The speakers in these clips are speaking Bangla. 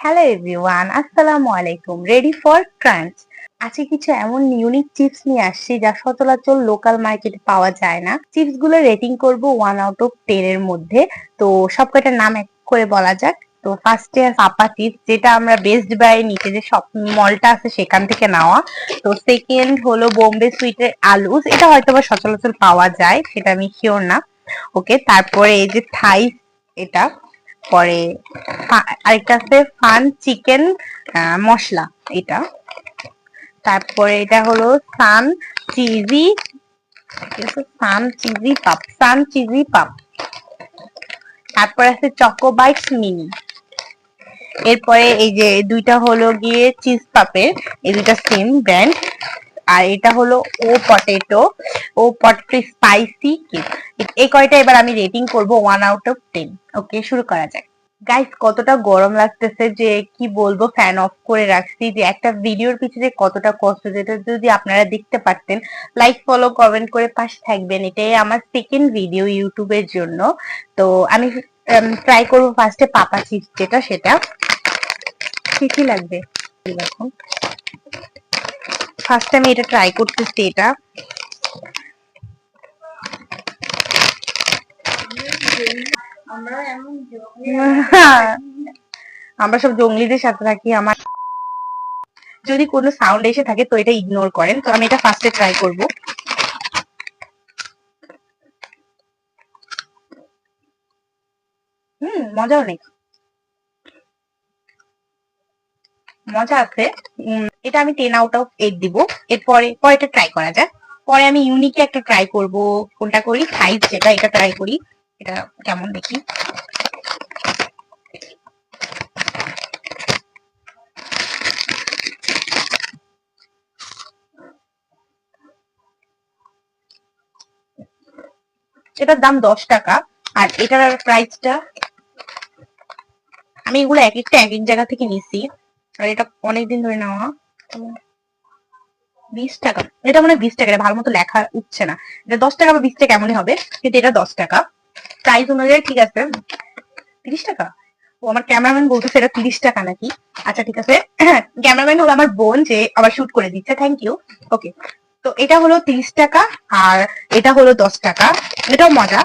হ্যালো এভরিওয়ান, আসসালামু আলাইকুম। রেডি ফর ক্রাঞ্চ। আজকে কিছু এমন ইউনিক চিপস নিয়ে আসছি যা সচরাচর লোকাল মার্কেটে পাওয়া যায় না। চিপস গুলো রেটিং করব 1 আউট অফ 10 এর মধ্যে। তো সবকটার নাম এক করে বলা যাক। তো ফার্স্টে পাপা চিপস, যেটা আমরা বেস্ট বাই নিচে যে শপিং মলটা আছে সেখান থেকে নেওয়া। তো সেকেন্ড হলো বোম্বে সুইটের আলুস, এটা হয়তো বা সচরাচর পাওয়া যায়, সেটা আমি শিওর না। ওকে, তারপরে এই যে থাই, এটা। পরে আরেকটা আছে ফান চিকেন মশলা, এটা। তারপরে এটা হলো সান চিজি, সান চিজি পাপ। তারপরে আছে চকো বাইটস মিনি। এরপরে এই যে দুইটা হলো গিয়ে চিজ পাপের, এই দুইটা সেম ব্র্যান্ড। আর এটা হলো ও পটেটো স্পাইসি কেক। এই কয়টা এবার আমি রেটিং করব 1 আউট অফ 10। ওকে, শুরু করা যাক। গাইস, কতটা গরম লাগতেছে যে কি বলবো, ফ্যান অফ করে রাখছি। যে একটা ভিডিওর পিছনে কতটা কষ্ট, যেটা যদি আপনারা দেখতে পারতেন। লাইক ফলো কমেন্ট করে পাশে থাকবেন, এটাই আমার সেকেন্ড ভিডিও ইউটিউবের জন্য। তো আমি ট্রাই করবো ফার্স্টে পাপা চিপস, যেটা সেটা কি কি লাগবে এখন। ফার্স্ট আমি এটা ট্রাই করতেছি, এটা। আমরা সব জঙ্গলিদের সাথে থাকি। আমার যদি কোনো সাউন্ড এসে থাকে তো এটা ইগনোর করেন। তো আমি এটা ফার্স্টে ট্রাই করব। মজা অনেক, মজা আছে। এটা আমি 10 আউট অফ 8 দিব। এরপরে পরেরটা ট্রাই করা যায়। পরে আমি ইউনিকে একটা ট্রাই করব। কোনটা করি? থাইস, যেটা, এটা ট্রাই করি। এটা কেমন দেখি। এটার দাম 10 টাকা। আর এটার প্রাইসটা, আমি এগুলো এক একটা এক এক জায়গা থেকে নিছি। আর এটা অনেকদিন ধরে নেওয়া। 20 টাকা। এটা মানে 20 টাকা, এটা ভালো মতো লেখা উঠছে না। এটা 10 টাকা বা 20 টাকা এমনই হবে, কিন্তু এটা 10 টাকা। প্রাইস অনুযায়ী ঠিক আছে। 30 টাকা। ও, আমার ক্যামেরাম্যান বলতেছে এটা 30 টাকা নাকি। আচ্ছা, ঠিক আছে। ক্যামেরাম্যান হলো আমার বোন, যে আবার শুট করে দিচ্ছে। Thank you. ওকে, তো এটা হলো 30 টাকা। আর এটা হলো 10 টাকা। এটাও মজা,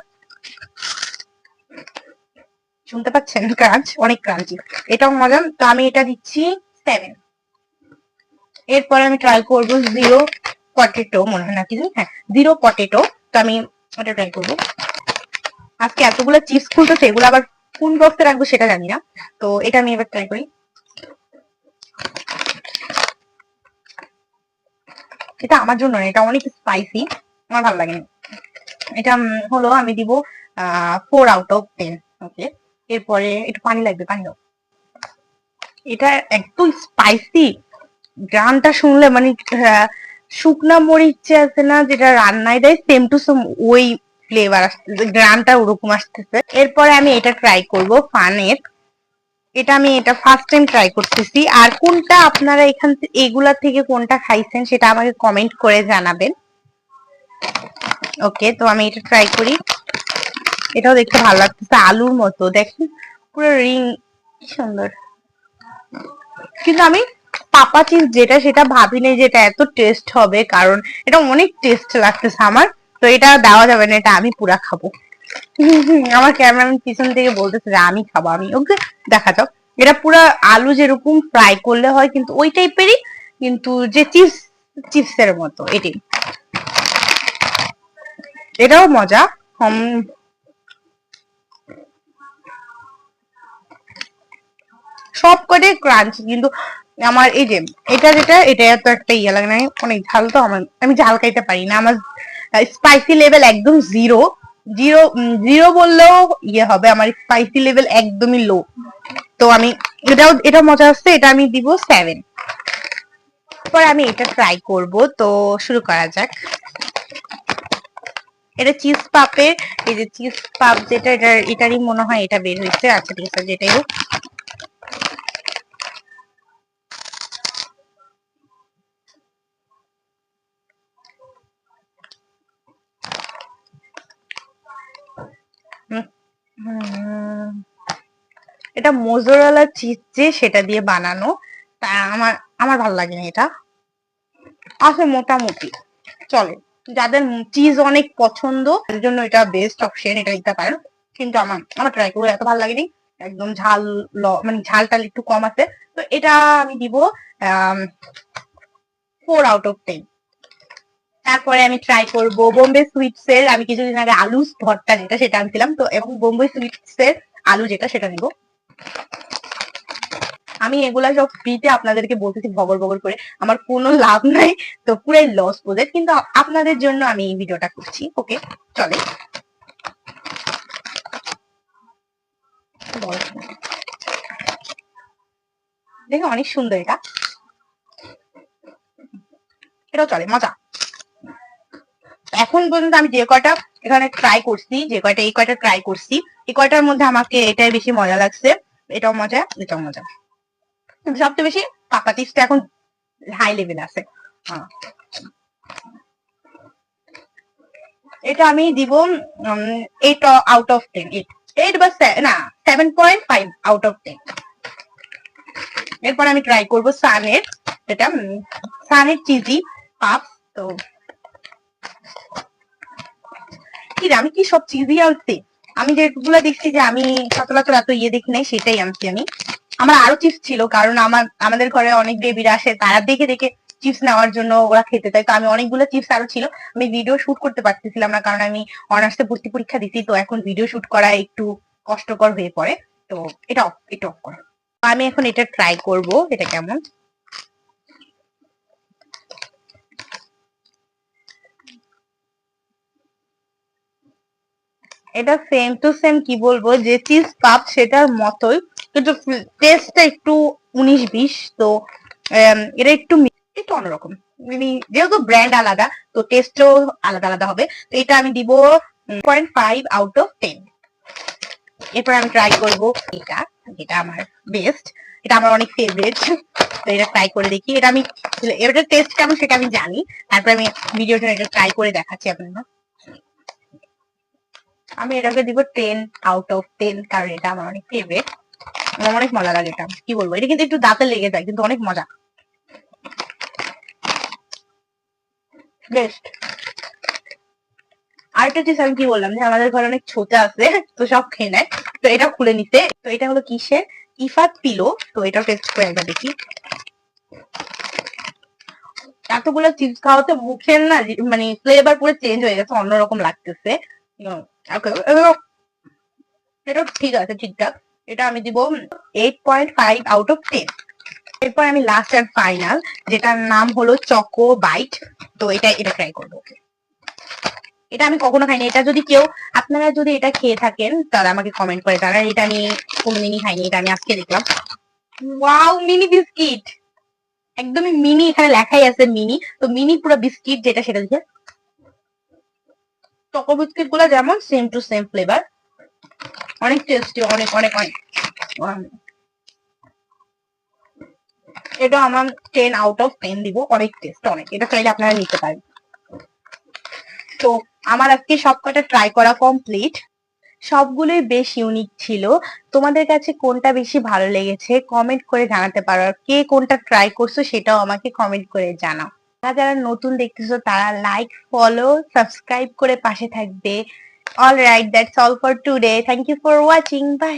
শুনতে পাচ্ছেন? ক্রাঞ্চ, অনেক ক্রাঞ্চি। এটাও মজা। তো আমি এটা দিচ্ছি 7। এরপরে আমি ট্রাই করবো জিরো পটেটো, মনে হয় নাকি, হ্যাঁ, জিরো পটেটো। তো আমি ওটা ট্রাই করবো। আজকে এতগুলো চিপস খুলতেছে, এগুলো আবার কোন বক্সে রাখবো সেটা জানি না। তো এটা আমি এবার ট্রাই করি। এটা আমার জন্য না, এটা অনেক স্পাইসি, আমার ভালো লাগে না। এটা হলো আমি দিব 4 আউট অফ 10। ওকে, এরপরে একটু পানি লাগবে, পানি দাও। এটা একটু স্পাইসি। গানটা শুনলে মানে শুকনা মরিচ আছে না, যেটা রান্নায় দেয়, সেম টু সেম ওই ফ্লেভার আসতেছে, গ্রানটা ওরকম আসতেছে। এরপরে আমি এটা ট্রাই করব ফানের। এটা ফার্স্ট টাইম ট্রাই করতেছি। আর কোনটা আপনারা এখান থেকে, এগুলা থেকে কোনটা খাইছেন সেটা আমাকে কমেন্ট করে জানাবেন। ওকে, তো আমি এটা ট্রাই করি। এটাও দেখতে ভালো লাগতেছে, আলুর মতো দেখেন, পুরো রিং, কি সুন্দর। কিন্তু আমি পাপা চিজ যেটা, সেটা ভাবিনি যে এটা এত টেস্ট হবে, কারণ এটা অনেক টেস্ট লাগতেছে আমার। তো এটা দেওয়া যাবে না, এটা আমি পুরা খাবো। আমার ক্যামেরাম্যান পিছন থেকে বলতেছে যে আমি খাবো। আমি ওকে, দেখা যাক। এটা পুরা আলু যেরকম ফ্রাই করলে হয়, কিন্তু ওই টাইপেরই, কিন্তু যে চিপসের মতো এটি। এটাও মজা। সব কটাই ক্রাঞ্চ, কিন্তু আমার এই যে এটা এত একটা ইয়ে লাগে না। অনেক ঝাল, তো আমি ঝাল খাইতে পারি না। আমার স্পাইসি লেভেল একদম জিরো। জিরো, জিরো বললেও ইয়ে হবে, আমার স্পাইসি লেভেল একদমই লো। তো আমি এটা মজা আসছে, এটা আমি দিব 7। পরে আমি এটা ট্রাই করব। তো শুরু করা যাক। এটা চিজ পাপের, এই যে চিজ পাপ যেটা, এটারই মনে হয় এটা বের হয়েছে। আচ্ছা, ঠিক আছে, যেটাই হোক। এটা এটা মোজারেলা চিজ যে সেটা দিয়ে বানানো, তা আমার আমার ভালো লাগে না এটা। আছে মোটামুটি চলে, যাদের চিজ অনেক পছন্দ তাদের জন্য এটা বেস্ট অপশন, এটা দিতে পারেন। কিন্তু আমার আমার ট্রাই করে এত ভালো লাগেনি, একদম ঝাল মানে ঝালটা একটু কম আছে, তো এটা আমি দিব 4/10। তারপরে আমি ট্রাই করব বোম্বে সুইটস এর, আমি কিছুদিন আগে আলু ভর্তা যেটা সেটা আনছিলাম, তো এবং বোম্বে সুইটস এর আলু যেটা সেটা নিব। আমি এগুলা সব ফ্রিতে আপনাদেরকে বলতেছি বগর বগর করে, আমার কোনো লাভ নাই, তো পুরাই লস প্রজেক্ট, কিন্তু আপনাদের জন্য আমি এই ভিডিওটা করছি। ওকে চলে, দেখে অনেক সুন্দর এটা, এটাও চলে, মজা। এখন পর্যন্ত আমি যে কয়টা এখানে ট্রাই করছি, এই কয়টা ট্রাই করছি, এই কয়টার মধ্যে আমাকে এটাই বেশি মজা লাগছে। এটাও মজা, এটাও মজা, কিন্তু সবচেয়ে বেশি পাকা চিপসটা এখন হাই লেভেল আছে। এটা আমি দিব 8/10, 8 বা না 7.5/10। এরপর আমি ট্রাই করবো সানের, এটা সানের চিজি পাপ। তো কি আমি কি সব চিজি আনছি, আমি যেগুলো দেখছি যে আমি সচরাচর এত দেখি নাই সেটাই আনছি আমি। আমার আরো চিপস ছিল, কারণ আমাদের ঘরে অনেক বেবিরা আসে, তারা দেখে দেখে চিপস নেওয়ার জন্য ওরা খেতে চায়, তো আমি অনেকগুলো চিপস আরো ছিল, আমি ভিডিও শুট করতে পারতেছিলাম না, কারণ আমি অনার্সে ভর্তি পরীক্ষা দিছি, তো এখন ভিডিও শুট করা একটু কষ্টকর হয়ে পড়ে। তো এটা অফ করো, আমি এখন এটা ট্রাই করব এটা কেমন। এটা সেম টু সেম, কি বলবো, যে চিজ পাপ সেটার মতোই, কিন্তু টেস্টটা একটু 19-20। তো এটা একটু একটু অন্যরকম, যেহেতু ব্র্যান্ড আলাদা তো টেস্টও আলাদা আলাদা হবে। তো এটা আমি দিব 0.5/10। এরপর আমি ট্রাই করব এটা, যেটা আমার বেস্ট, এটা আমার অনেক ফেভারিট, তো এটা ট্রাই করে দেখি। এটা আমি এটার টেস্ট কেমন সেটা আমি জানি, তারপর আমি ভিডিওটা এটা ট্রাই করে দেখাচ্ছি আপনাদের। আমি এটাকে দিব 10/10, কারণ এটা আমার অনেক ফেভারিট, আমার অনেক মজা লাগে। এটা কি বলবো, এটা কিন্তু একটু দাঁতে লেগে যায়, কিন্তু অনেক মজা, বেস্ট। আরেকটা জিনিস আমি কি বললাম যে আমাদের ঘরে অনেক ছোটা আছে, তো সব খেয়ে নেয়, তো এটা খুলে নিতে। তো এটা হলো কিসের, ইফাত পিলো, তো এটাও টেস্ট করে একবার দেখি। এতগুলো চিপস খাওয়াতে মুখের না মানে ফ্লেভার পুরো চেঞ্জ হয়ে গেছে, অন্যরকম লাগতেছে। এটা ঠিক আছে, ঠিকঠাক। এটা আমি দিব 8.5/10। এরপর আমি লাস্ট আর ফাইনাল, যেটার নাম হলো চকো বাইট, তো এটা ট্রাই করবো। এটা আমি কখনো খাইনি, এটা যদি কেউ আপনারা যদি এটা খেয়ে থাকেন তাহলে আমাকে কমেন্ট করে জানান, এটা আমি কোনোদিনই খাইনি, এটা আমি আজকে দেখলাম। ওয়াও, মিনি বিস্কিট, একদমই মিনি, এখানে লেখাই আছে মিনি, তো মিনি পুরো বিস্কিট যেটা সেটা দিচ্ছে। চকো বিস্কিট গুলো যেমন সেম টু সেম ফ্লেভার, অনেক টেস্টি, অনেক অনেক অনেক। এটা আমার 10/10 দিব, অনেক টেস্ট, অনেক। এটা চাইলে আপনারা নিতে পারেন। তো আমার আজকে সবকটা ট্রাই করা কমপ্লিট, সবগুলোই বেশ ইউনিক ছিল। তোমাদের কাছে কোনটা বেশি ভালো লেগেছে কমেন্ট করে জানাতে পারো, আর কে কোনটা ট্রাই করছো সেটাও আমাকে কমেন্ট করে জানাও। যারা নতুন দেখতেছো তারা লাইক, ফলো, সাবস্ক্রাইব করে পাশে থাকবে। Alright, that's all for today, thank you for watching, by.